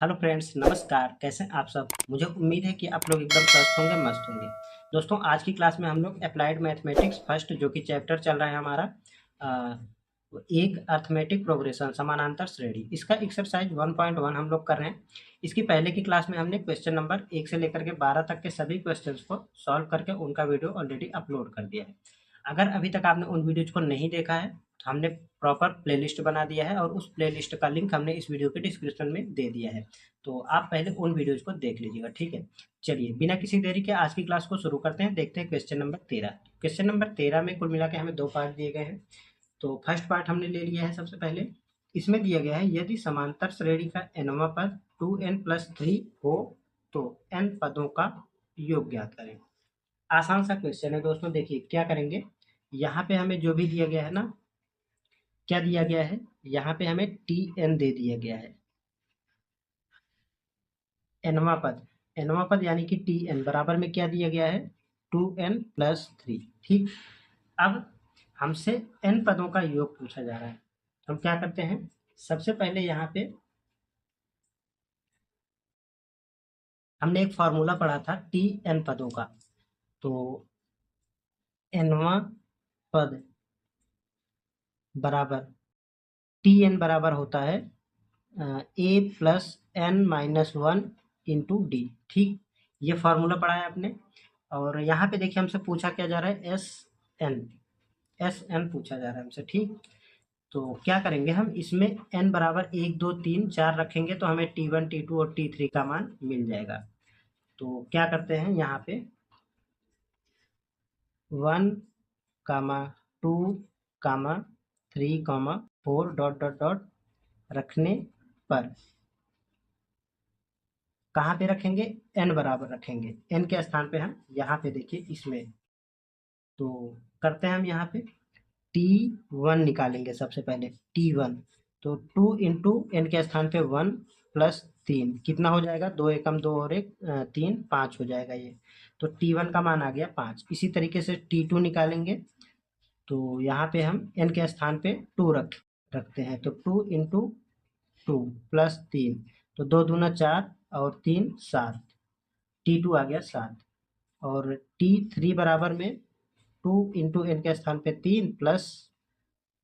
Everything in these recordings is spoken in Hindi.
हेलो फ्रेंड्स, नमस्कार। कैसे हैं आप सब? मुझे उम्मीद है कि आप लोग एकदम स्वस्थ होंगे, मस्त होंगे। दोस्तों, आज की क्लास में हम लोग अप्लाइड मैथमेटिक्स फर्स्ट जो कि चैप्टर चल रहा है हमारा अ, एक अर्थमेटिक प्रोग्रेशन समानांतर श्रेणी, इसका एक्सरसाइज 1.1 हम लोग कर रहे हैं। इसकी पहले की क्लास में हमने क्वेश्चन नंबर 1 से लेकर के 12 तक के सभी क्वेश्चंस को सॉल्व करके उनका वीडियो ऑलरेडी अपलोड कर दिया है। अगर अभी तक आपने उन वीडियोज को नहीं देखा है तो हमने प्रॉपर प्लेलिस्ट बना दिया है और उस प्लेलिस्ट का लिंक हमने इस वीडियो के डिस्क्रिप्शन में दे दिया है। तो आप पहले उन वीडियोज को देख लीजिएगा, ठीक है। चलिए, बिना किसी देरी के आज की क्लास को शुरू करते हैं। देखते हैं क्वेश्चन नंबर 13। क्वेश्चन नंबर 13 में कुल मिला के हमें दो पार्ट दिए गए हैं। तो फर्स्ट पार्ट हमने ले लिया है। सबसे पहले इसमें दिया गया है, यदि समांतर श्रेणी का nवां पद 2n+3 हो तो n पदों का योग ज्ञात करें। आसान सा क्वेश्चन है दोस्तों। देखिए क्या करेंगे, यहाँ पे हमें जो भी दिया गया है ना, क्या दिया गया है, यहाँ पे हमें tn दे दिया गया है। nवां पद, nवां पद यानी कि tn बराबर में क्या दिया गया है, 2n+3। ठीक। अब हमसे n पदों का योग पूछा जा रहा है। हम क्या करते हैं, सबसे पहले यहाँ पे हमने एक फॉर्मूला पढ़ा था tn पदों का। तो nवां पद बराबर tn बराबर होता है a+n-1 इंटू डी। ठीक, ये फॉर्मूला पढ़ा है आपने। और यहाँ पे देखिए हमसे पूछा क्या जा रहा है, एस एन पूछा जा रहा है हमसे। ठीक, तो क्या करेंगे, हम इसमें n बराबर 1 2 3 4 रखेंगे तो हमें t1 t2 और t3 का मान मिल जाएगा। तो क्या करते हैं, यहाँ पे 1 2 3 4 डॉट डॉट डॉट रखने पर कहाँ पे रखेंगे, n बराबर रखेंगे। n के स्थान पे हम यहाँ पे देखिए इसमें, तो करते हैं हम यहाँ पे t1 निकालेंगे सबसे पहले। t1 तो 2 × n के स्थान पे 1+3 कितना हो जाएगा, 2 एकम 2 और 1 3 5 हो जाएगा ये। तो t1 का मान आ गया 5। इसी तरीके से t2 निकालेंगे। तो यहाँ पे हम n के स्थान पे 2 रखते हैं। तो 2 × 2 +3 तो 2 दूना 4 और 3 7, t2 आ गया 7। और t3 बराबर में 2 × n के स्थान पे 3 प्लस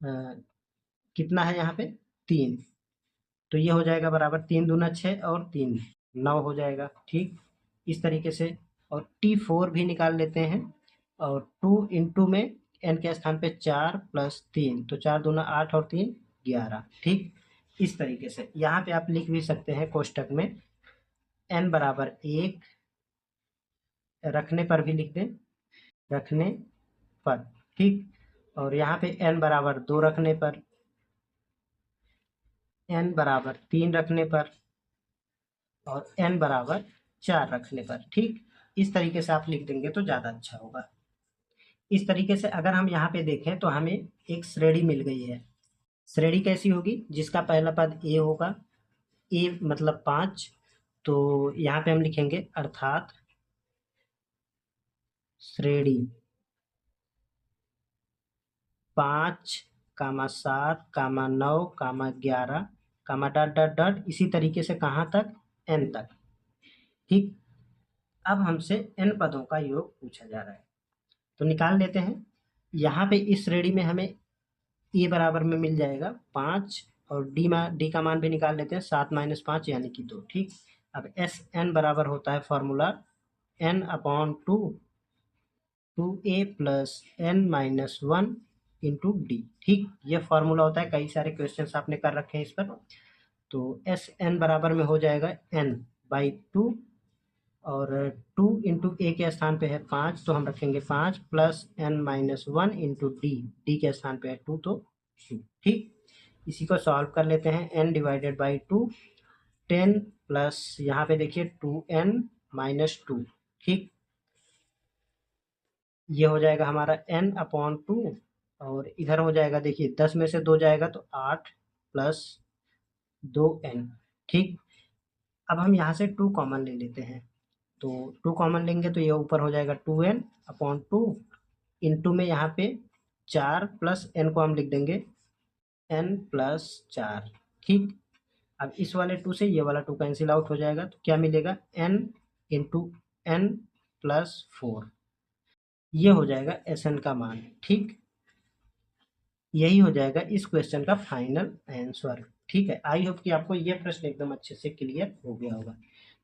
कितना है यहाँ पे 3, तो ये हो जाएगा बराबर 3 दूना 6 और 3 9 हो जाएगा। ठीक, इस तरीके से। और t4 भी निकाल लेते हैं। और 2 × में n के स्थान पे 4 + 3 तो 4 दूना 8 और 3 11। ठीक, इस तरीके से यहाँ पे आप लिख भी सकते हैं कोष्टक में n बराबर 1 रखने पर भी लिख दें, रखने पर। ठीक, और यहाँ पे n बराबर 2 रखने पर, n बराबर 3 रखने पर और n बराबर 4 रखने पर। ठीक, इस तरीके से आप लिख देंगे तो ज़्यादा अच्छा होगा। इस तरीके से अगर हम यहाँ पे देखें तो हमें एक श्रेणी मिल गई है। श्रेणी कैसी होगी, जिसका पहला पद a होगा, a मतलब 5। तो यहाँ पे हम लिखेंगे अर्थात श्रेणी 5, 7, 9, 11 डॉट डॉट डॉट इसी तरीके से कहाँ तक, n तक। ठीक, अब हमसे n पदों का योग पूछा जा रहा है तो निकाल लेते हैं। यहाँ पे इस श्रेणी में हमें ए बराबर में मिल जाएगा 5 और डी का मान भी निकाल लेते हैं, 7 - 5 यानी कि 2। ठीक, अब एस एन बराबर होता है formula n/2 2a+n-1 into D. ठीक, ये फॉर्मूला होता है, कई सारे क्वेश्चन आपने कर रखे हैं इस पर। तो एस एन बराबर में हो जाएगा n/2 और 2 × a के स्थान पे है 5 तो हम रखेंगे 5 +n-1 इंटू डी के स्थान पे है 2 तो 2। ठीक, इसी को सॉल्व कर लेते हैं। n/2 10 प्लस यहाँ पे देखिए 2n-2। ठीक, ये हो जाएगा हमारा n/2 और इधर हो जाएगा, देखिए 10 में से 2 जाएगा तो 8 + 2n। ठीक, अब हम यहाँ से 2 कॉमन ले लेते हैं। तो 2 कॉमन लेंगे तो ये ऊपर हो जाएगा 2n/2 इंटू में यहाँ पे 4 + n को हम लिख देंगे n + 4। ठीक, अब इस वाले 2 से ये वाला 2 कैंसिल आउट हो जाएगा, तो क्या मिलेगा, n इंटू एन प्लस 4, ये हो जाएगा Sn का मान। ठीक, यही हो जाएगा इस क्वेश्चन का फाइनल आंसर। ठीक है, आई होप कि आपको ये प्रश्न एकदम अच्छे से क्लियर हो गया होगा।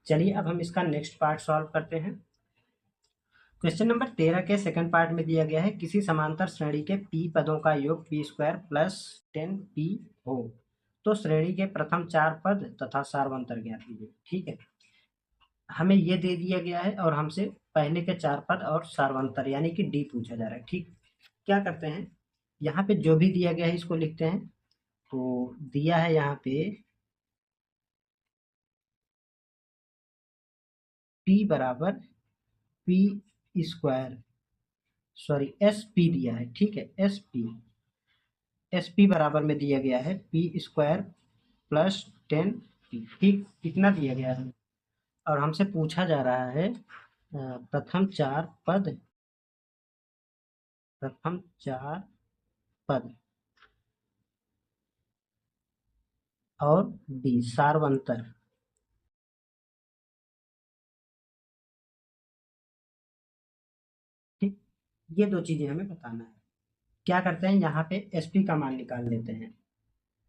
चलिए अब हम इसका नेक्स्ट पार्ट सॉल्व करते हैं। क्वेश्चन नंबर 13 के सेकंड पार्ट में दिया गया है, किसी समांतर श्रेणी के p पदों का योग p स्क्वायर प्लस 10p हो तो श्रेणी के प्रथम 4 पद तथा सार्वंतर ज्ञात कीजिए। ठीक है, हमें ये दे दिया गया है और हमसे पहले के 4 पद और सार्वंतर यानी कि d पूछा जा रहा है। ठीक, क्या करते हैं, यहाँ पे जो भी दिया गया है इसको लिखते हैं। तो दिया है यहाँ पे p बराबर p square, sorry S P दिया है। ठीक है, एस पी बराबर में दिया गया है पी स्क्वायर प्लस 10p। ठीक, इतना दिया गया है और हमसे पूछा जा रहा है प्रथम 4 पद, प्रथम 4 पद और डी सार्वंतर। ठीक, ये दो चीजें हमें बताना है। क्या करते हैं, यहाँ पे एस पी का मान निकाल लेते हैं।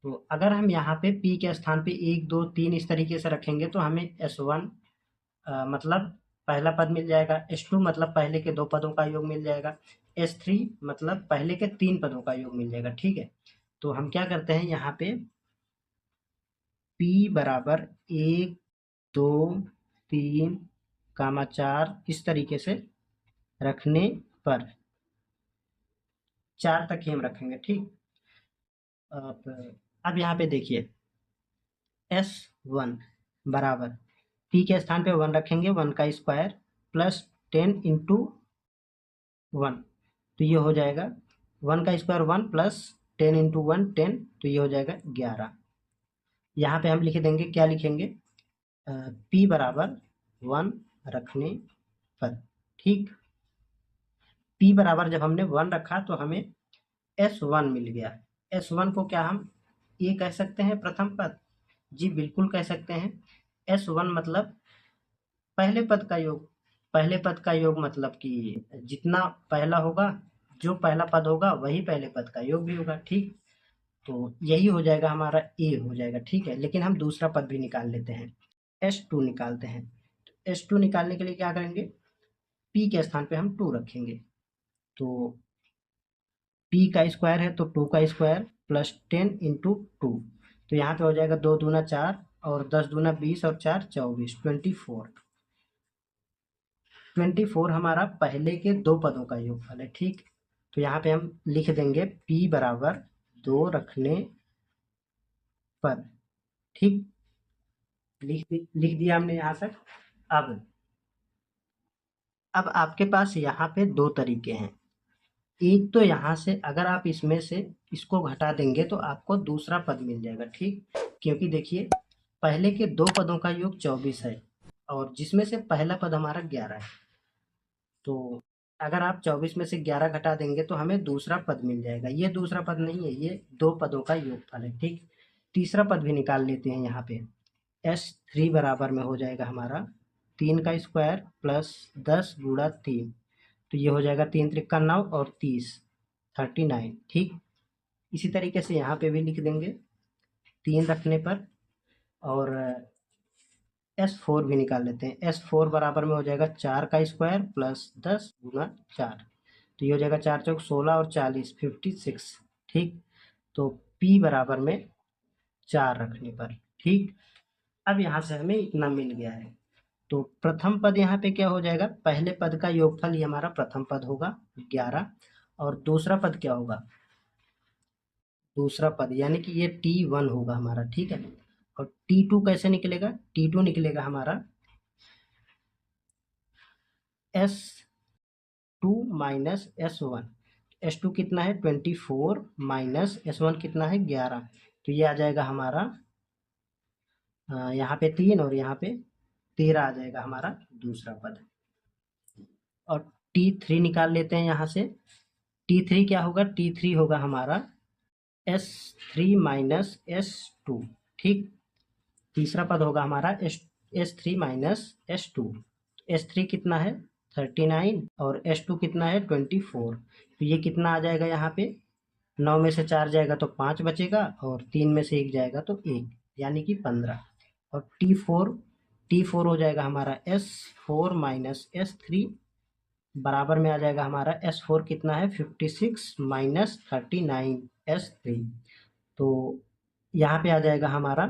तो अगर हम यहाँ पे p के स्थान पे 1 2 3 इस तरीके से रखेंगे तो हमें S1 मतलब पहला पद मिल जाएगा, S2 मतलब पहले के 2 पदों का योग मिल जाएगा, S3 मतलब पहले के 3 पदों का योग मिल जाएगा। ठीक है, तो हम क्या करते हैं, यहाँ पे p बराबर 1 2 3 कामा 4 इस तरीके से रखने पर 4 तक ही हम रखेंगे। ठीक, अब यहाँ पे देखिए S1 बराबर p के स्थान पे 1 रखेंगे, 1 का स्क्वायर प्लस 10 इंटू 1, तो ये हो जाएगा 1 का स्क्वायर 1 प्लस 10 इंटू 1 10, तो ये हो जाएगा 11। यहाँ पे हम लिख देंगे, क्या लिखेंगे, p बराबर 1 रखने पर। ठीक, p बराबर जब हमने 1 रखा तो हमें S1 मिल गया। S1 को क्या हम ये कह सकते हैं प्रथम पद? जी बिल्कुल कह सकते हैं। S1 मतलब पहले पद का योग, पहले पद का योग मतलब कि जितना पहला होगा, जो पहला पद होगा वही पहले पद का योग भी होगा। ठीक, तो यही हो जाएगा हमारा ए हो जाएगा। ठीक है, लेकिन हम दूसरा पद भी निकाल लेते हैं, S2 निकालते हैं। तो S2 निकालने के लिए क्या करेंगे, P के स्थान पे हम 2 रखेंगे, तो P का स्क्वायर है तो 2 का स्क्वायर प्लस 10 इंटू 2, तो यहाँ पे हो जाएगा 2 दूना 4 और 10 दूना 20 और 4 24 24 हमारा पहले के 2 पदों का योगफल है। ठीक, तो यहाँ पे हम लिख देंगे p बराबर 2 रखने पर। ठीक, लिख दिया हमने यहाँ तक। अब आपके पास यहाँ पे 2 तरीके हैं। एक तो यहाँ से अगर आप इसमें से इसको घटा देंगे तो आपको दूसरा पद मिल जाएगा। ठीक, क्योंकि देखिए पहले के 2 पदों का योग 24 है और जिसमें से पहला पद हमारा 11 है, तो अगर आप 24 में से 11 घटा देंगे तो हमें दूसरा पद मिल जाएगा। ये दूसरा पद नहीं है, ये 2 पदों का योगफल है। ठीक, तीसरा पद भी निकाल लेते हैं। यहाँ पे S3 बराबर में हो जाएगा हमारा 3 का स्क्वायर प्लस 10 गुणा 3, तो ये हो जाएगा 3 त्रिक का 9 और 30 39। ठीक, इसी तरीके से यहाँ पे भी लिख देंगे 3 रखने पर, और S4 भी निकाल लेते हैं। S4 बराबर में हो जाएगा 4 का स्क्वायर प्लस 10 गुना 4, तो ये हो जाएगा 4 चौक 16 और 40 56। ठीक, तो P बराबर में 4 रखने पर। ठीक, अब यहाँ से हमें इतना मिल गया है, तो प्रथम पद यहाँ पे क्या हो जाएगा, पहले पद का योगफल ही हमारा प्रथम पद होगा 11, और दूसरा पद क्या होगा, दूसरा पद यानी कि ये T1 होगा हमारा। ठीक है, और T2 कैसे निकलेगा, T2 निकलेगा हमारा S2 माइनस S1। S2 कितना है 24 माइनस S1 कितना है 11, तो ये आ जाएगा हमारा यहाँ पे 3 और यहाँ पे 13 आ जाएगा हमारा दूसरा पद। और T3 निकाल लेते हैं यहाँ से। T3 क्या होगा, T3 होगा हमारा S3 माइनस S2। ठीक, तीसरा पद होगा हमारा S3 माइनस S2। S3 कितना है 39 और S2 कितना है 24। तो ये कितना आ जाएगा यहाँ पे, 9 में से 4 जाएगा तो 5 बचेगा और 3 में से 1 जाएगा तो 1, यानी कि 15। और T4 हो जाएगा हमारा S4 माइनस S3, बराबर में आ जाएगा हमारा S4 कितना है 56 माइनस 39 S3। तो यहाँ पे आ जाएगा हमारा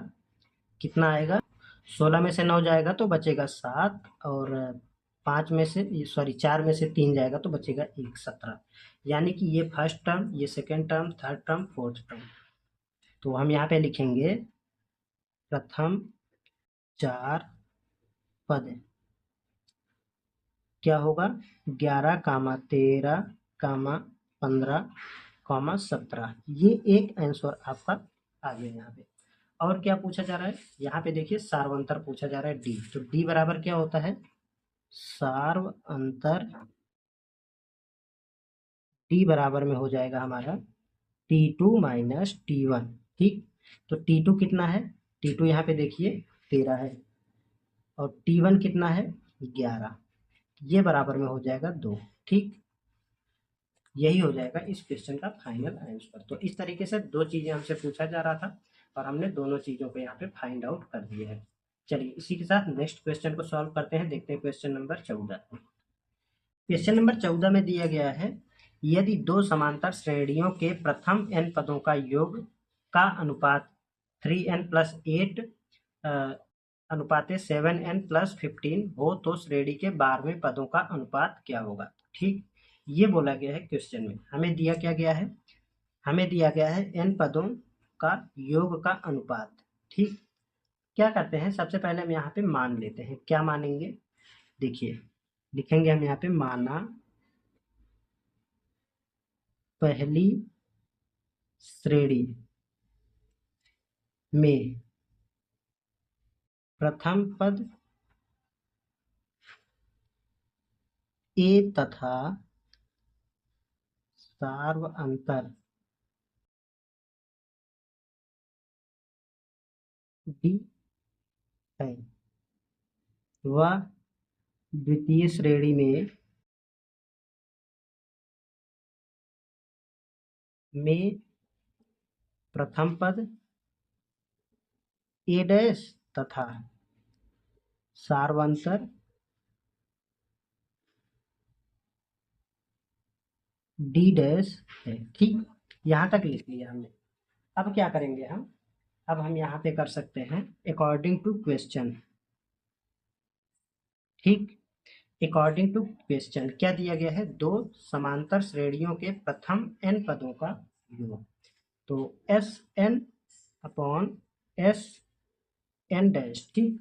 कितना आएगा, 16 में से 9 जाएगा तो बचेगा 7 और 5 में से सॉरी 4 में से 3 जाएगा तो बचेगा 1, 17। यानी कि ये फर्स्ट टर्म, ये second term, third term, fourth term. तो हम यहाँ पे लिखेंगे प्रथम 4 पद क्या होगा 11, 13, 15, 17। ये एक आंसर आपका आ गया यहाँ पे। और क्या पूछा जा रहा है यहाँ पे, देखिए सार्व अंतर पूछा जा रहा है डी। तो डी बराबर क्या होता है, सार्व अंतर डी बराबर में हो जाएगा हमारा T2 माइनस T1। ठीक, तो T2 कितना है, T2 यहाँ पे देखिए 13 है और T1 कितना है 11, ये बराबर में हो जाएगा 2। ठीक, यही हो जाएगा इस क्वेश्चन का फाइनल आंसर। तो इस तरीके से दो चीजें हमसे पूछा जा रहा था और हमने दोनों चीजों को यहाँ पे फाइंड आउट कर दिया है। चलिए इसी के साथ नेक्स्ट क्वेश्चन को सॉल्व करते हैं। देखते हैं क्वेश्चन नंबर 14। क्वेश्चन नंबर 14 में दिया गया है, यदि दो समांतर श्रेणियों के प्रथम n पदों का योग का अनुपात 3n प्लस 8 अनुपात 7n प्लस 15 हो तो श्रेणी के 12वें पदों का अनुपात क्या होगा। ठीक, ये बोला गया है क्वेश्चन में। हमें दिया क्या गया है, हमें दिया गया है n पदों का योग का अनुपात। ठीक, क्या करते हैं, सबसे पहले हम यहाँ पे मान लेते हैं। क्या मानेंगे, देखिए लिखेंगे हम यहाँ पे, माना पहली श्रेणी में प्रथम पद A तथा सार्व अंतर D है, वह द्वितीय श्रेणी में प्रथम पद A डैश तथा सार्वंतर D डैश है। ठीक, यहाँ तक लिख लिया हमने। अब क्या करेंगे हम, अब हम यहाँ पे कर सकते हैं अकॉर्डिंग टू क्वेश्चन। ठीक, अकॉर्डिंग टू क्वेश्चन क्या दिया गया है, दो समांतर श्रेणियों के प्रथम n पदों का योग। तो S N upon S N dash. ठीक,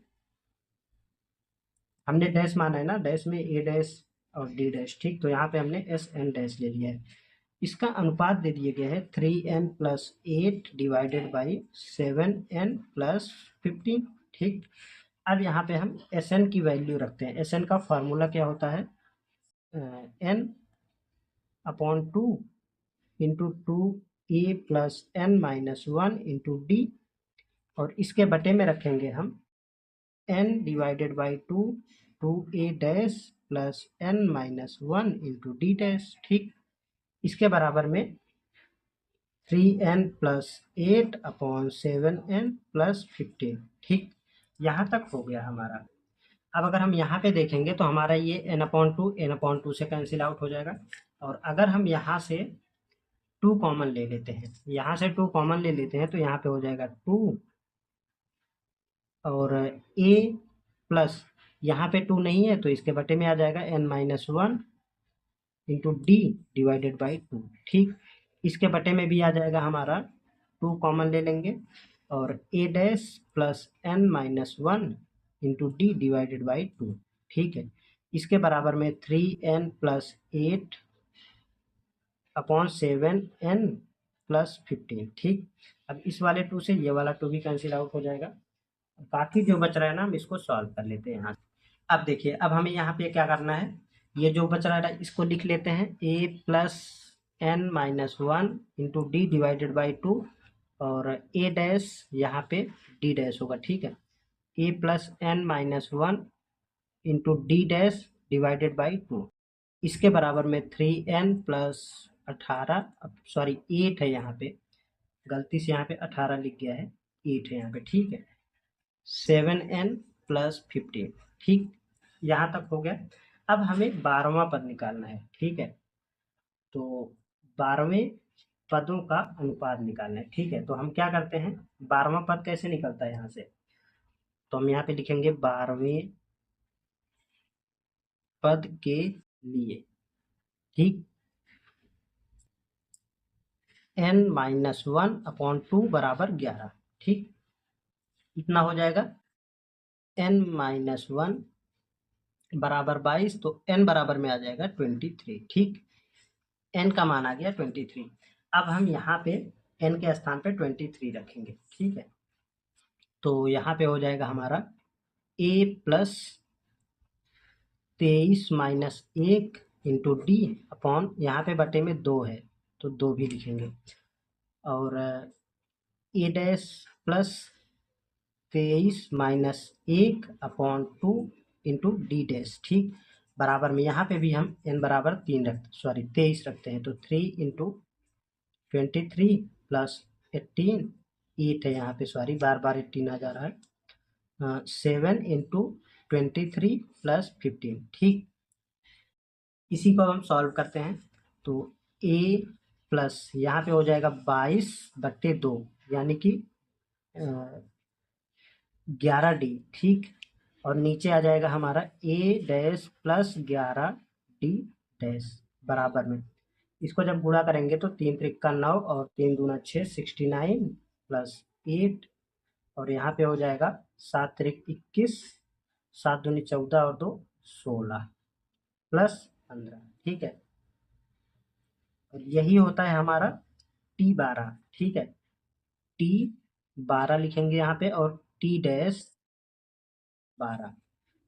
हमने डैश माना है ना, डैश में ए डैश और डी डैश। ठीक, तो यहाँ पे हमने एस एन डैश ले लिया है। इसका अनुपात दे दिया गया है 3n plus 8 divided by 7n plus 15। ठीक, अब यहाँ पे हम Sn की वैल्यू रखते हैं। Sn का फॉर्मूला क्या होता है, n upon 2 into 2a plus n minus 1 into D, और इसके बटे में रखेंगे हम n divided by 2a dash plus n minus 1 into D dash. ठीक, इसके बराबर में 3n plus 8 upon 7n plus 15। ठीक, यहाँ तक हो गया हमारा। अब अगर हम यहाँ पे देखेंगे तो हमारा ये n/2 से कैंसिल आउट हो जाएगा। और अगर हम यहाँ से 2 कॉमन ले लेते हैं, यहाँ से 2 कॉमन ले लेते हैं तो यहाँ पे हो जाएगा 2 और a प्लस यहाँ पे 2 नहीं है तो इसके बटे में आ जाएगा n-1 into D divided by 2। ठीक, इसके बटे में भी आ जाएगा हमारा 2 कॉमन ले लेंगे और a dash plus n-1 into D divided by 2। ठीक है, इसके बराबर में 3n plus 8 upon 7n plus 15। ठीक, अब इस वाले 2 से ये वाला 2 भी कैंसिल आउट हो जाएगा। बाकी जो बच रहा है ना हम इसको सॉल्व कर लेते हैं यहाँ। अब देखिए, अब हमें यहाँ पे क्या करना है, ये जो बच रहा है इसको लिख लेते हैं a plus n-1 into D divided by 2 और a डैश यहाँ पे d डैश होगा। ठीक है, A plus N minus one into D dash divided by 2, इसके बराबर में 3n प्लस 18, सॉरी 8 है यहाँ पे, गलती से यहाँ पे 18 लिख गया है, 8 है यहाँ पे, ठीक है, 7n प्लस 15, ठीक, यहाँ तक हो गया। अब हमें 12वां पद निकालना है, ठीक है, तो 12वें पदों का अनुपात निकालना है, ठीक है। तो हम क्या करते हैं, 12वां पद कैसे निकलता है यहाँ से, तो हम यहाँ पे लिखेंगे 12वें पद के लिए, ठीक, n माइनस 1/2 बराबर 11, ठीक, इतना हो जाएगा। n माइनस 1 बराबर 22, तो n बराबर में आ जाएगा 23, ठीक, n का मान आ गया 23। अब हम यहाँ पे n के स्थान पे 23 रखेंगे, ठीक है, तो यहाँ पे हो जाएगा हमारा a plus 23 minus 1 into D upon, यहाँ पे बटे में 2 है तो 2 भी लिखेंगे, और a dash plus 23 minus 1/2 into D dash, ठीक, बराबर में यहाँ पे भी हम n बराबर 23 रखते हैं, तो 3 इंटू 23 प्लस 18, 8 है यहाँ पे, सॉरी बार बार 18 आ जा रहा है, 7 इंटू 23 प्लस 15, ठीक, इसी को हम सॉल्व करते हैं, तो a प्लस यहाँ पे हो जाएगा 22/2 यानी कि 11d, ठीक, और नीचे आ जाएगा हमारा a dash plus 11d dash बराबर में, इसको जब गुणा करेंगे तो 3 त्रिक्का 9 और 3 दूना 6, 69 प्लस 8, और यहाँ पे हो जाएगा 7 त्रिक 21, 7 दूनी 14 और 2 16 प्लस 15, ठीक है, और यही होता है हमारा T12, ठीक है, T12 लिखेंगे यहाँ पे, और T डैश 12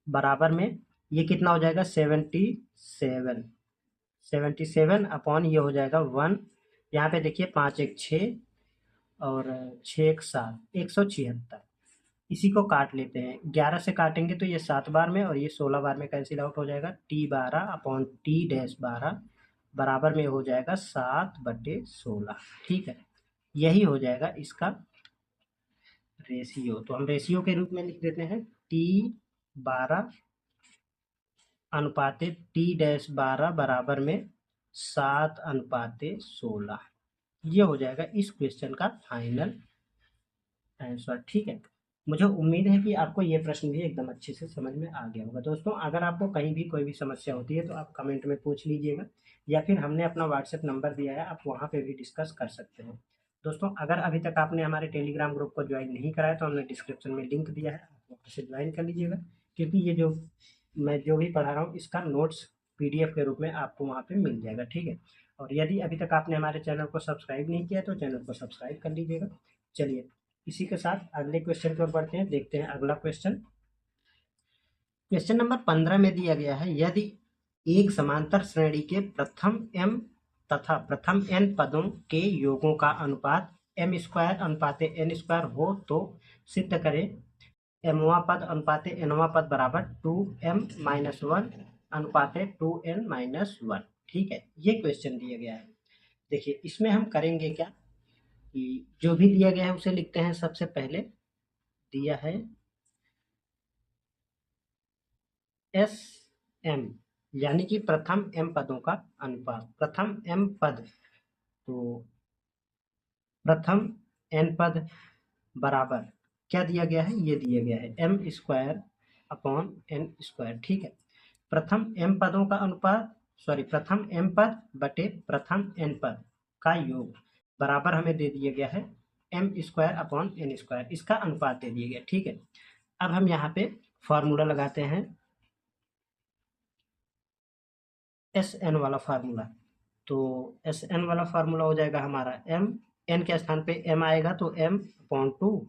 बराबर में ये कितना हो जाएगा 77 अपॉन ये हो जाएगा 1, यहाँ पे देखिए 5 1 6 और 6 1 7, 176, इसी को काट लेते हैं, 11 से काटेंगे तो ये 7 बार में और ये 16 बार में कैंसिल आउट हो जाएगा, T12 अपॉन T डैश 12 बराबर में हो जाएगा 7/16, ठीक है, यही हो जाएगा इसका रेशियो, तो हम रेशियो के रूप में लिख देते हैं T12 अनुपाते T डैश 12 बराबर में 7/16, ये हो जाएगा इस क्वेश्चन का फाइनल आंसर, ठीक है। मुझे उम्मीद है कि आपको ये प्रश्न भी एकदम अच्छे से समझ में आ गया होगा। दोस्तों अगर आपको कहीं भी कोई भी समस्या होती है तो आप कमेंट में पूछ लीजिएगा, या फिर हमने अपना व्हाट्सएप नंबर दिया है, आप वहाँ पे भी डिस्कस कर सकते हो। दोस्तों अगर अभी तक आपने हमारे टेलीग्राम ग्रुप को ज्वाइन नहीं कराया तो हमने डिस्क्रिप्शन में लिंक दिया है, आप वहाँ से ज्वाइन कर लीजिएगा, क्योंकि ये जो मैं जो भी पढ़ा रहा हूँ इसका नोट्स PDF के रूप में आपको वहाँ पे मिल जाएगा, ठीक है। और यदि अभी तक आपने हमारे चैनल को सब्सक्राइब नहीं किया तो चैनल को सब्सक्राइब कर लीजिएगा। चलिए इसी के साथ अगले क्वेश्चन की ओर बढ़ते हैं, देखते हैं अगला क्वेश्चन। क्वेश्चन नंबर 15 में दिया गया है, यदि एक समांतर श्रेणी के प्रथम m तथा प्रथम n पदों के योगों का अनुपात m² अनुपाते n² हो तो सिद्ध करें mवां पद अनुपाते nवां पद बराबर 2m-1 अनुपाते 2n-1, ठीक है, ये क्वेश्चन दिया गया है। देखिए इसमें हम करेंगे क्या कि जो भी दिया गया है उसे लिखते हैं। सबसे पहले दिया है SM यानी कि प्रथम m पदों का अनुपात, प्रथम m पद, तो प्रथम n पद बराबर क्या दिया गया है, ये दिया गया है m² अपॉन n², ठीक है। प्रथम m पदों का अनुपात, सॉरी प्रथम m पद बटे प्रथम n पद का योग बराबर हमें दे दिया गया है m² अपॉन n², इसका अनुपात दे दिया गया, ठीक है। अब हम यहाँ पे फॉर्मूला लगाते हैं, SN वाला फार्मूला, तो SN वाला फार्मूला हो जाएगा हमारा m, n के स्थान पे m आएगा तो m/2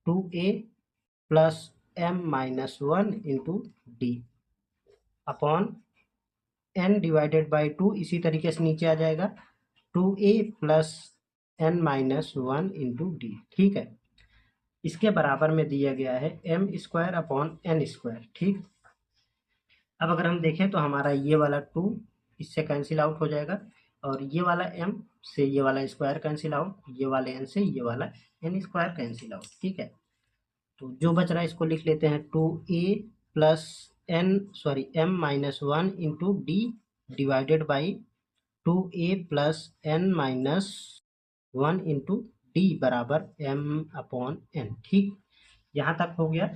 2a plus m-1 into D upon n divided by 2, इसी तरीके से नीचे आ जाएगा 2a plus n-1 into D, ठीक है। इसके बराबर में दिया गया है M square upon N square. ठीक, अब अगर हम देखें तो हमारा ये वाला 2 इससे कैंसिल आउट हो जाएगा, और ये वाला m से ये वाला स्क्वायर कैंसिल आउट, ये वाले n से ये वाला n स्क्वायर कैंसिल आउट। ठीक है, तो जो बच रहा है इसको लिख लेते हैं 2a plus m minus 1 into D divided by 2a plus n minus 1 into D बराबर m अपॉन n। ठीक, यहाँ तक हो गया।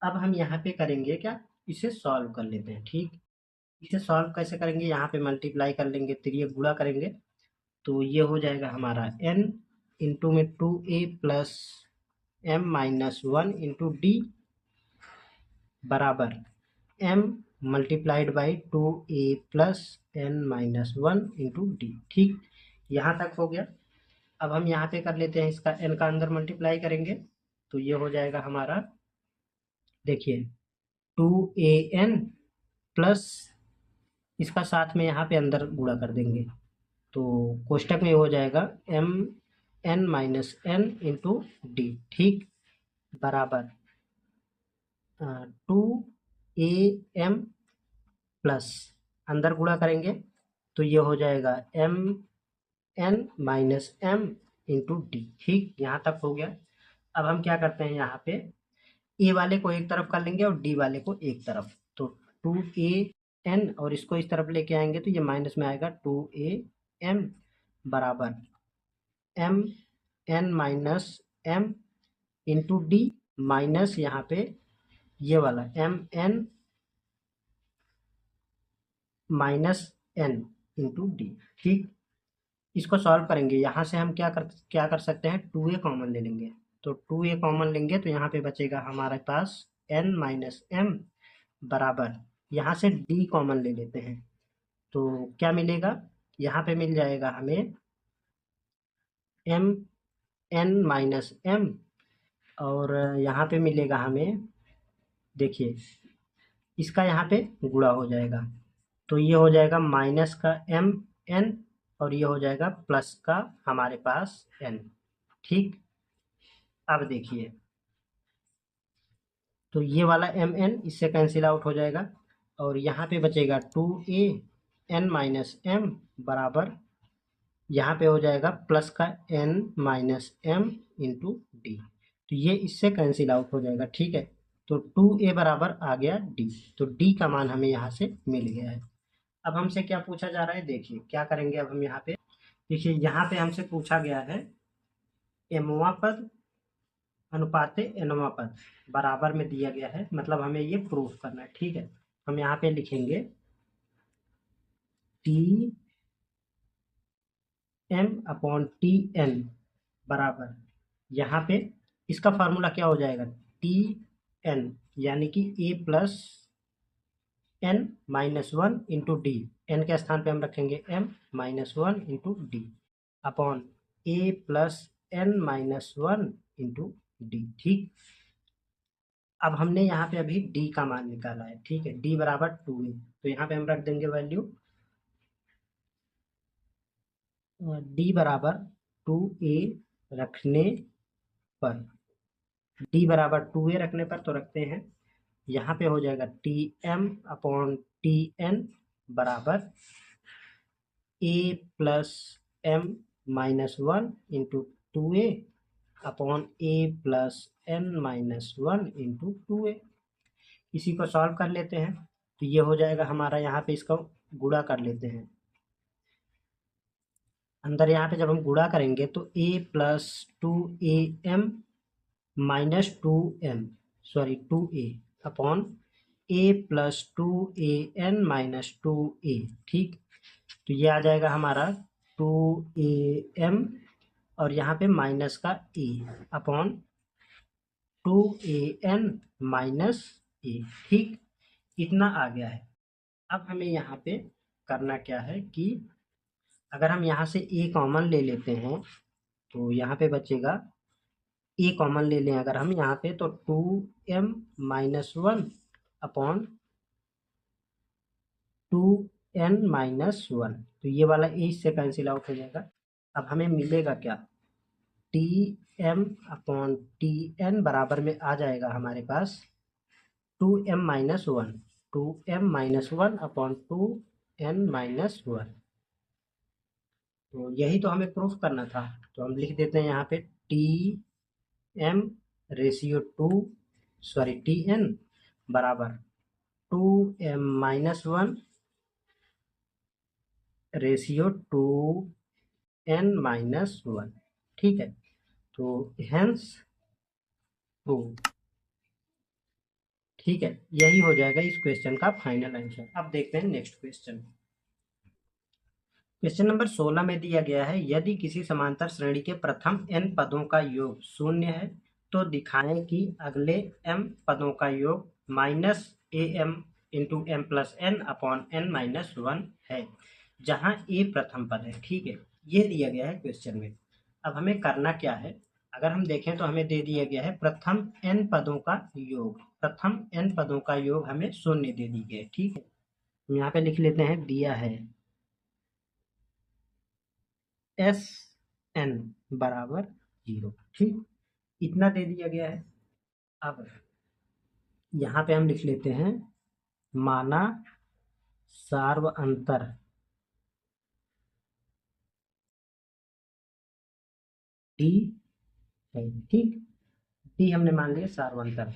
अब हम यहाँ पे करेंगे क्या, इसे सॉल्व कर लेते हैं। ठीक, इसे सॉल्व कैसे करेंगे, यहाँ पे मल्टीप्लाई कर लेंगे, त्रिय गुणा करेंगे, तो ये हो जाएगा हमारा n इंटू में 2a plus m minus 1 into D बराबर m multiplied by 2a plus n minus 1 into D. ठीक, यहाँ तक हो गया। अब हम यहाँ पे कर लेते हैं, इसका n का अंदर मल्टीप्लाई करेंगे, तो ये हो जाएगा हमारा, देखिए 2an प्लस इसका साथ में यहाँ पे अंदर गुणा कर देंगे, तो कोष्टक में हो जाएगा M N minus N into D. ठीक, बराबर 2am प्लस अंदर गुणा करेंगे, तो ये हो जाएगा M N minus M into D. ठीक, यहाँ तक हो गया। अब हम क्या करते हैं, यहाँ पे ए वाले को एक तरफ कर लेंगे और डी वाले को एक तरफ, तो 2an और इसको इस तरफ लेके आएंगे तो ये माइनस में आएगा 2am बराबर M N minus M into D minus यहाँ पे ये वाला M N minus N into D. ठीक, इसको सॉल्व करेंगे, यहाँ से हम क्या कर सकते हैं, 2a कॉमन ले लेंगे, तो 2a कॉमन लेंगे तो यहाँ पे बचेगा हमारे पास n माइनस एम बराबर, यहाँ से d कॉमन ले लेते हैं, तो क्या मिलेगा, यहाँ पे मिल जाएगा हमें एम एन माइनस एम, और यहाँ पे मिलेगा हमें, देखिए इसका यहाँ पे गुणा हो जाएगा, तो ये हो जाएगा माइनस का एम एन और ये हो जाएगा प्लस का हमारे पास एन। ठीक, अब देखिए तो ये वाला एम एन इससे कैंसिल आउट हो जाएगा, और यहाँ पे बचेगा 2an माइनस एम बराबर, यहाँ पे हो जाएगा प्लस का n minus M into D, तो ये इससे कैंसिल आउट हो जाएगा। ठीक है, तो 2a बराबर आ गया d, तो d का मान हमें यहाँ से मिल गया है। अब हमसे क्या पूछा जा रहा है, देखिए क्या करेंगे, अब हम यहाँ पे देखिए, यहाँ पे हमसे पूछा गया है mवां पद अनुपाते nवां पद बराबर में दिया गया है, मतलब हमें ये प्रूफ करना है। ठीक है, हम यहाँ पे लिखेंगे T M upon T N बराबर, यहाँ पे इसका फार्मूला क्या हो जाएगा, टी एन यानी कि A plus N minus 1 into D, N के स्थान पे हम रखेंगे M minus 1 into D upon A plus N minus 1 into D. ठीक, अब हमने यहाँ पे अभी डी का मान निकाला है। ठीक है, डी बराबर 2a, तो यहाँ पे हम रख देंगे वैल्यू डी बराबर 2a रखने पर, डी बराबर 2a रखने पर तो रखते हैं, यहाँ पे हो जाएगा T M upon T N बराबर A plus M minus 1 into 2a upon A plus N minus 1 into 2a। इसी को सॉल्व कर लेते हैं, तो ये हो जाएगा हमारा, यहाँ पे इसको गुणा कर लेते हैं, अंदर यहाँ पे जब हम गुणा करेंगे तो a plus 2am minus 2a upon a plus 2an minus 2a। ठीक, तो ये आ जाएगा हमारा 2am और यहाँ पे माइनस का a upon 2an minus a। ठीक, इतना आ गया है। अब हमें यहाँ पे करना क्या है कि अगर हम यहाँ से a कॉमन ले लेते हैं तो यहाँ पे बचेगा, a कॉमन ले लें अगर हम यहाँ पे, तो 2m minus 1 upon 2n minus 1, तो ये वाला a इससे कैंसिल आउट हो जाएगा। अब हमें मिलेगा क्या, T M upon T N बराबर में आ जाएगा हमारे पास 2m-1, 2m-1 अपॉन 2n-1। तो यही तो हमें प्रूफ करना था। तो हम लिख देते हैं यहाँ पे T M ratio T N बराबर 2m-1 रेशियो 2n-1। ठीक है, तो हेंस प्रूव। ठीक है, यही हो जाएगा इस क्वेश्चन का फाइनल आंसर। अब देखते हैं नेक्स्ट क्वेश्चन। क्वेश्चन नंबर 16 में दिया गया है, यदि किसी समांतर श्रेणी के प्रथम n पदों का योग शून्य है तो दिखाएं कि अगले m पदों का योग minus am into M plus N upon n-1 है, जहां a प्रथम पद है। ठीक है, ये दिया गया है क्वेश्चन में। अब हमें करना क्या है, अगर हम देखें तो हमें दे दिया गया है प्रथम n पदों का योग, प्रथम n पदों का योग हमें शून्य दे दी गई है। ठीक है, यहाँ पे लिख लेते हैं, दिया है एस एन बराबर 0। ठीक, इतना दे दिया गया है। अब यहाँ पे हम लिख लेते हैं, माना सार्वअंतर डी है। ठीक, डी हमने मान लिया सार्वअंतर।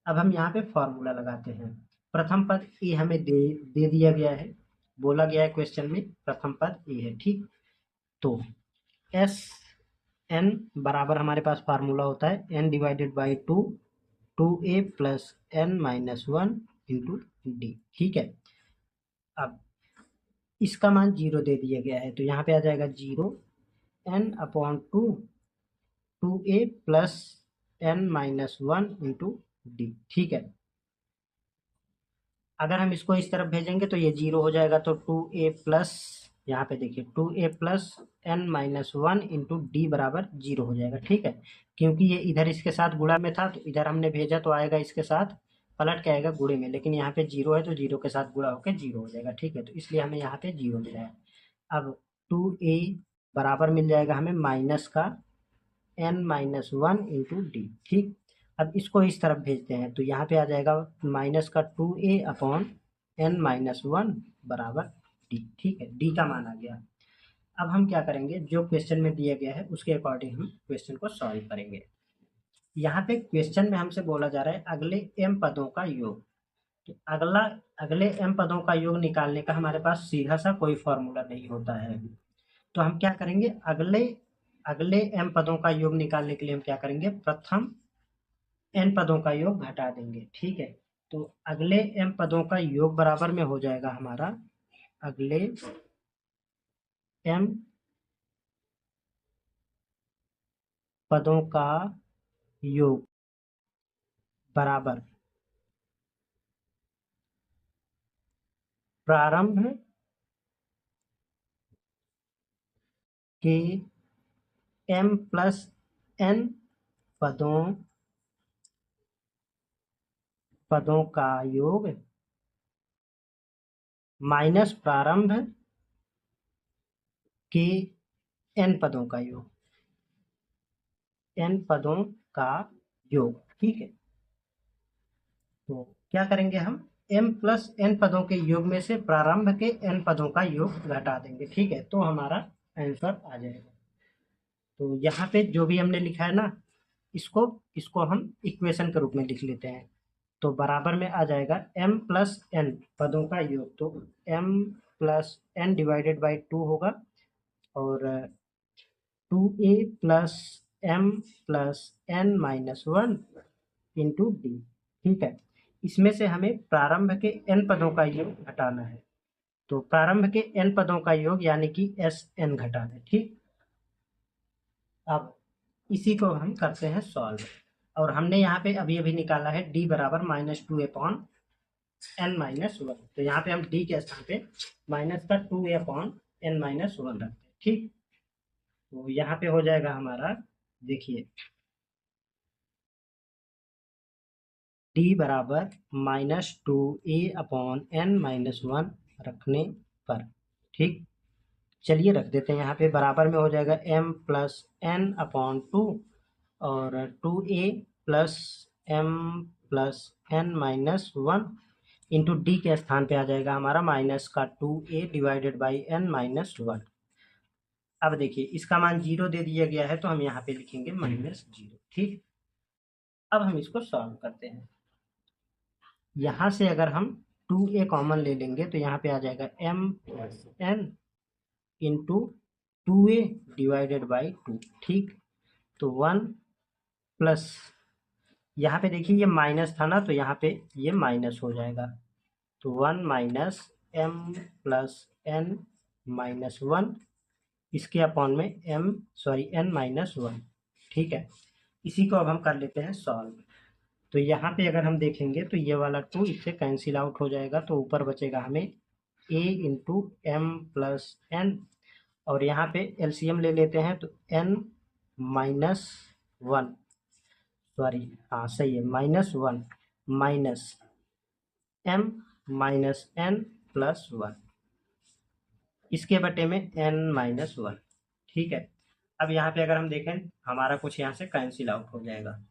अब हम यहाँ पे फॉर्मूला लगाते हैं। प्रथम पद ए हमें दे दिया गया है, बोला गया है क्वेश्चन में प्रथम पद ए है। ठीक, तो एस एन बराबर हमारे पास फार्मूला होता है N divided by 2a plus n-1 into D. ठीक है, अब इसका मान 0 दे दिया गया है, तो यहाँ पे आ जाएगा 0 n upon 2a plus n-1 into D. ठीक है, अगर हम इसको इस तरफ भेजेंगे तो ये 0 हो जाएगा, तो 2a प्लस, यहाँ पे देखिए 2a plus n-1 into D बराबर 0 हो जाएगा। ठीक है, क्योंकि ये इधर इसके साथ गुणा में था, तो इधर हमने भेजा तो आएगा इसके साथ पलट के आएगा गुणे में, लेकिन यहाँ पे 0 है तो 0 के साथ गुणा होकर 0 हो जाएगा। ठीक है, तो इसलिए हमें यहाँ पे 0 मिला है। अब 2a बराबर मिल जाएगा हमें माइनस का n-1 इंटू डी। ठीक, अब इसको इस तरफ भेजते हैं, तो यहाँ पे आ जाएगा माइनस का 2a अपॉन n-1 बराबर डी। ठीक है, डी का मान आ गया। अब हम क्या करेंगे, जो क्वेश्चन में दिया गया है उसके अकॉर्डिंग हम क्वेश्चन को सॉल्व करेंगे। यहाँ पे क्वेश्चन में हमसे बोला जा रहा है अगले m पदों का योग। तो अगले m पदों का योग निकालने का हमारे पास सीधा सा कोई फॉर्मूला नहीं होता है। तो हम क्या करेंगे, अगले m पदों का योग निकालने के लिए हम क्या करेंगे, प्रथम n पदों का योग घटा देंगे। ठीक है, तो अगले m पदों का योग बराबर में हो जाएगा हमारा अगले m पदों का योग बराबर प्रारंभ के m प्लस n पदों का योग माइनस प्रारंभ के n पदों का योग, n पदों का योग। ठीक है, तो क्या करेंगे हम, m प्लस n पदों के योग में से प्रारंभ के n पदों का योग घटा देंगे। ठीक है, तो हमारा आंसर आ जाएगा। तो यहाँ पे जो भी हमने लिखा है ना, इसको इसको हम इक्वेशन के रूप में लिख लेते हैं। तो बराबर में आ जाएगा m प्लस n पदों का योग, तो m plus n divided by 2 होगा, और 2a plus m plus n-1 into D. ठीक है, इसमें से हमें प्रारंभ के n पदों का योग घटाना है, तो प्रारंभ के n पदों का योग यानी कि एस एन घटाना है। ठीक, अब इसी को हम करते हैं सॉल्व, और हमने यहाँ पे अभी अभी निकाला है d बराबर -2a अपॉन n-1। तो यहाँ पे हम d के स्थान पे माइनस का 2a अपॉन n-1 रखते हैं। ठीक, तो यहाँ पे हो जाएगा हमारा, देखिए d बराबर -2a अपॉन n-1 रखने पर। ठीक, चलिए रख देते हैं यहाँ पे, बराबर में हो जाएगा m plus N upon two और 2a plus m plus N minus one into D के स्थान पे आ जाएगा हमारा माइनस का 2a divided by n minus one. अब देखिए इसका मान 0 दे दिया गया है तो हम यहाँ पे लिखेंगे माइनस 0। ठीक, अब हम इसको सॉल्व करते हैं। यहाँ से अगर हम 2a कॉमन ले लेंगे तो यहाँ पे आ जाएगा m plus N into 2a divided by 2। ठीक, तो 1 प्लस, यहाँ पे देखिए ये माइनस था ना तो यहाँ पे ये माइनस हो जाएगा, तो 1 minus m plus N minus one, इसके अपॉन में n माइनस वन। ठीक है, इसी को अब हम कर लेते हैं सॉल्व। तो यहाँ पे अगर हम देखेंगे तो ये वाला 2 इससे कैंसिल आउट हो जाएगा, तो ऊपर बचेगा हमें a into M plus N, और यहाँ पे एलसीएम ले लेते हैं तो n माइनस वन, सॉरी हाँ सही है, minus one minus m minus n plus one, इसके बटे में n माइनस वन। ठीक है, अब यहाँ पे अगर हम देखें हमारा कुछ यहाँ से कैंसिल आउट हो जाएगा,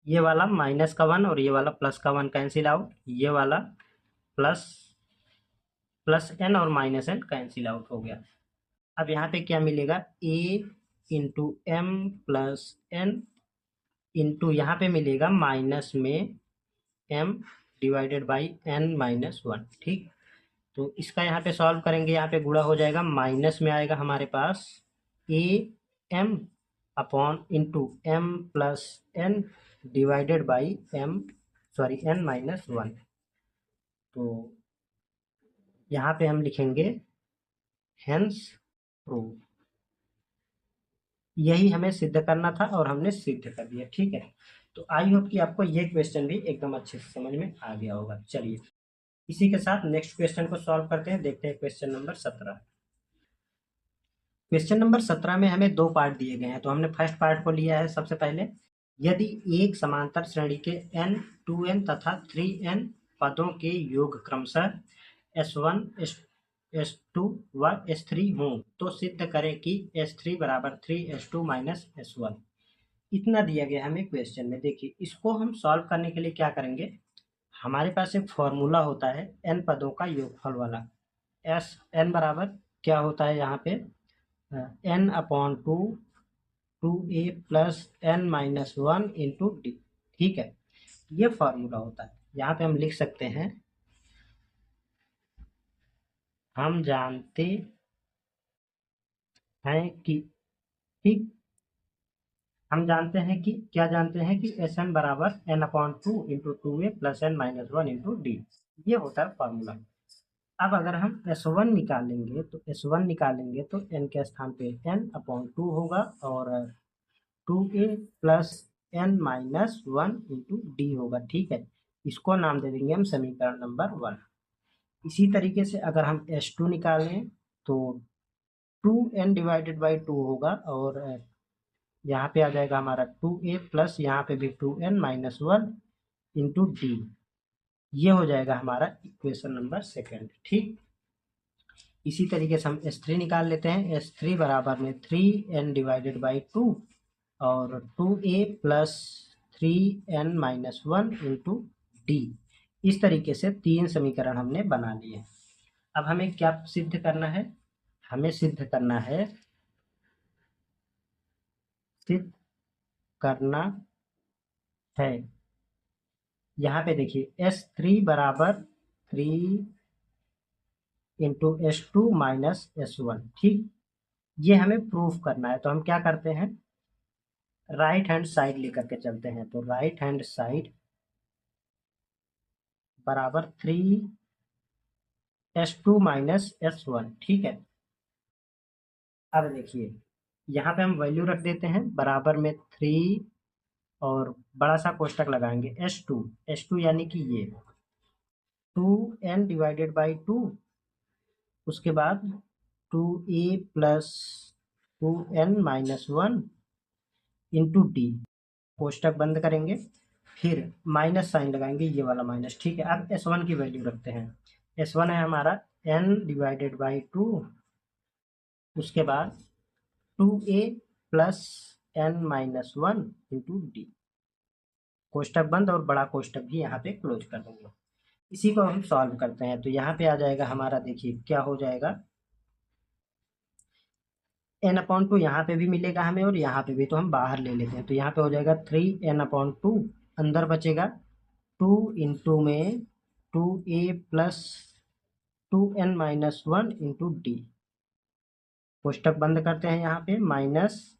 ये वाला माइनस का वन और ये वाला प्लस का वन कैंसिल आउट, ये वाला प्लस प्लस एन और माइनस एन कैंसिल आउट हो गया। अब यहाँ पे क्या मिलेगा, a into M plus N into यहाँ पे मिलेगा माइनस में m divided by n minus one. ठीक, तो इसका यहाँ पे सॉल्व करेंगे, यहाँ पे गुणा हो जाएगा, माइनस में आएगा हमारे पास a m upon into M plus n divided by n minus one. तो यहाँ पे हम लिखेंगे हेंस प्रूव। यही हमें सिद्ध करना था और हमने सिद्ध कर दिया। ठीक है, तो आई होप कि आपको ये क्वेश्चन भी एकदम अच्छे से समझ में आ गया होगा। चलिए इसी के साथ नेक्स्ट क्वेश्चन को सॉल्व करते हैं, देखते हैं क्वेश्चन नंबर 17। क्वेश्चन नंबर 17 में हमें दो पार्ट दिए गए हैं, तो हमने फर्स्ट पार्ट को लिया है। सबसे पहले, यदि एक समांतर श्रेणी के n 2n तथा 3n पदों के योग क्रमशः s1 s2 व s3 हों तो सिद्ध करें कि s3 बराबर 3s2 माइनस s1। इतना दिया गया हमें क्वेश्चन में। देखिए इसको हम सॉल्व करने के लिए क्या करेंगे, हमारे पास एक फॉर्मूला होता है n पदों का योगफल वाला। n बराबर क्या होता है यहाँ पे, n upon two A plus N minus one into D. ठीक है, ये फॉर्मूला होता है। यहाँ पे हम लिख सकते हैं, हम जानते हैं कि, ठीक, हम जानते हैं कि क्या जानते हैं कि एस एन बराबर N upon two into two A plus N minus one into D, ये होता है फॉर्मूला। अब अगर हम S1 निकालेंगे तो S1 निकालेंगे तो n के स्थान पे n अपॉन टू होगा और 2a plus N minus one into d होगा। ठीक है, इसको नाम दे देंगे हम समीकरण नंबर 1। इसी तरीके से अगर हम S2 निकालें तो 2n डिवाइडेड बाई 2 होगा और यहाँ पे आ जाएगा हमारा 2a प्लस यहाँ पे भी 2n minus one into D, ये हो जाएगा हमारा इक्वेशन नंबर 2। ठीक, इसी तरीके से हम S3 निकाल लेते हैं। S3 बराबर में 3n डिवाइडेड बाई 2 और 2a plus 3n minus one into D. इस तरीके से 3 समीकरण हमने बना लिए। अब हमें क्या सिद्ध करना है, हमें सिद्ध करना है, सिद्ध करना है, यहाँ पे देखिए S3 बराबर 3 इंटू S2 माइनस S1। ठीक, ये हमें प्रूफ करना है, तो हम क्या करते हैं, राइट हैंड साइड लेकर के चलते हैं। तो राइट हैंड साइड बराबर 3s2 माइनस s1। ठीक है, अब देखिए यहाँ पे हम वैल्यू रख देते हैं, बराबर में 3 और बड़ा सा कोष्टक लगाएंगे s2 यानी कि ये 2n डिवाइडेड बाई 2, उसके बाद 2a plus 2n minus one into D, कोष्टक बंद करेंगे, फिर माइनस साइन लगाएंगे, ये वाला माइनस। ठीक है, अब S1 की वैल्यू रखते हैं। S1 है हमारा n डिवाइडेड बाई 2 उसके बाद 2a plus n minus 1 into D. कोष्टक बंद और बड़ा कोष्टक भी यहाँ पे क्लोज कर दूंगा। इसी को हम सॉल्व करते हैं। तो यहाँ पे आ जाएगा हमारा, देखिए क्या हो जाएगा, n/2 यहाँ पे भी मिलेगा हमें और यहाँ पे भी, तो हम बाहर ले लेते हैं। तो यहाँ पे हो जाएगा 3n/2, अंदर बचेगा 2 इंटू में 2a plus 2n minus 1 into D. कोष्टक बंद करते हैं यहाँ पे, minus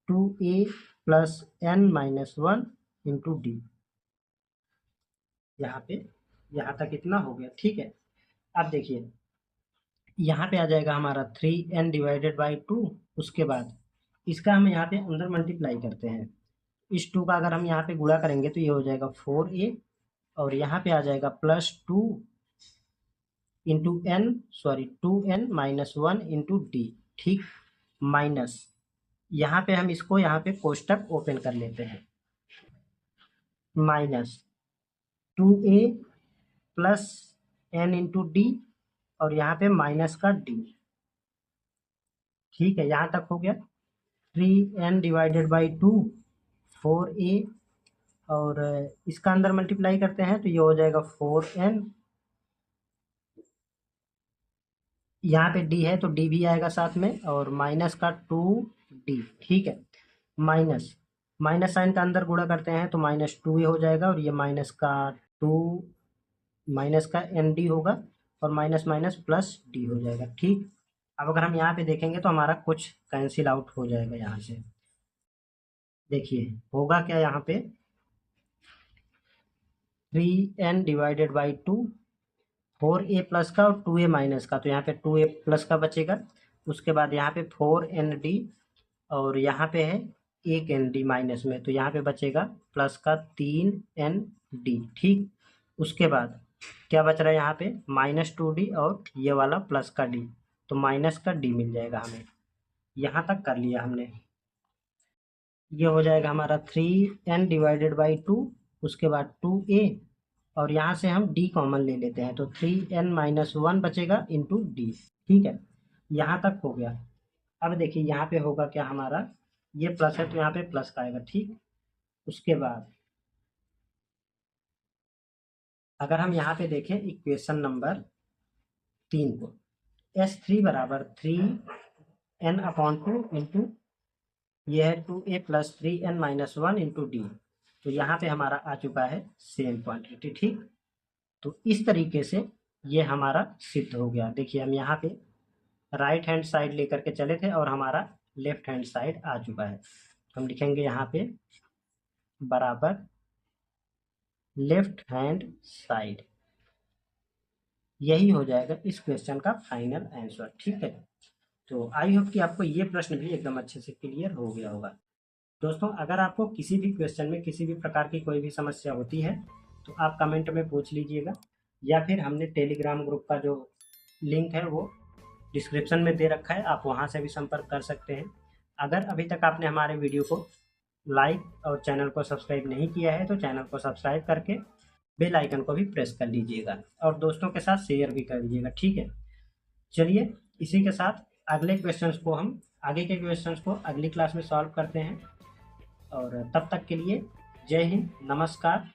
2a plus n minus 1 into D. यहाँ पे, यहाँ तक इतना हो गया, ठीक है। अब देखिए यहाँ पे आ जाएगा हमारा 3n डिवाइडेड बाई 2। उसके बाद इसका हम यहाँ पे अंदर मल्टीप्लाई करते हैं। इस 2 का अगर हम यहाँ पे गुणा करेंगे तो ये हो जाएगा 4a, और यहाँ पे आ जाएगा plus 2 into two n minus 1 into D, ठीक, माइनस, यहाँ पे हम इसको यहाँ पे कोष्टक ओपन कर लेते हैं, minus 2a plus n into D, और यहाँ पे माइनस का d, ठीक है। यहाँ तक हो गया। 3n डिवाइडेड बाई 2 4a, और इसका अंदर मल्टीप्लाई करते हैं तो ये हो जाएगा 4n, यहाँ पे d है तो d भी आएगा साथ में, और माइनस का 2d, ठीक है। माइनस माइनस साइन का अंदर गुणा करते हैं तो माइनस 2a हो जाएगा, और ये माइनस का 2 माइनस का nd होगा, और माइनस माइनस प्लस d हो जाएगा, ठीक। अब अगर हम यहाँ पे देखेंगे तो हमारा कुछ कैंसिल आउट हो जाएगा यहाँ से। देखिए होगा क्या, यहाँ पे 3n divided by 2, 4a plus का और 2a माइनस का, तो यहाँ पे 2a प्लस का बचेगा। उसके बाद यहाँ पे 4nd, और यहाँ पे है 1nd माइनस में, तो यहाँ पे बचेगा प्लस का 3nd, ठीक। उसके बाद क्या बच रहा है यहाँ पे, माइनस 2d और ये वाला प्लस का d, तो माइनस का d मिल जाएगा हमें। यहाँ तक कर लिया हमने। ये हो जाएगा हमारा 3n डिवाइडेड बाई 2, उसके बाद 2a, और यहाँ से हम d कॉमन ले लेते हैं, तो 3n माइनस 1 बचेगा इंटू डी, ठीक है। यहाँ तक हो गया। अब देखिए यहाँ पे होगा क्या हमारा, ये प्लस है तो यहाँ पे प्लस का आएगा, ठीक। उसके बाद अगर हम यहाँ पे देखें इक्वेशन नंबर 3 को, S3 बराबर 3n/2 इंटू ये है 2a plus 3n minus 1 into D. तो यहाँ पे हमारा आ चुका है सेम क्वांटिटी, ठीक। तो इस तरीके से ये हमारा सिद्ध हो गया। देखिए हम यहाँ पे राइट हैंड साइड लेकर के चले थे और हमारा लेफ्ट हैंड साइड आ चुका है। हम लिखेंगे यहाँ पे बराबर लेफ्ट हैंड साइड, यही हो जाएगा इस क्वेश्चन का फाइनल आंसर, ठीक है। तो आई होप कि आपको ये प्रश्न भी एकदम अच्छे से क्लियर हो गया होगा। दोस्तों अगर आपको किसी भी क्वेश्चन में किसी भी प्रकार की कोई भी समस्या होती है तो आप कमेंट में पूछ लीजिएगा, या फिर हमने टेलीग्राम ग्रुप का जो लिंक है वो डिस्क्रिप्शन में दे रखा है, आप वहां से भी संपर्क कर सकते हैं। अगर अभी तक आपने हमारे वीडियो को लाइक और चैनल को सब्सक्राइब नहीं किया है तो चैनल को सब्सक्राइब करके बेल आइकन को भी प्रेस कर लीजिएगा, और दोस्तों के साथ शेयर भी कर दीजिएगा, ठीक है। चलिए इसी के साथ अगले क्वेश्चंस को हम आगे के क्वेश्चंस को अगली क्लास में सॉल्व करते हैं, और तब तक के लिए जय हिंद, नमस्कार।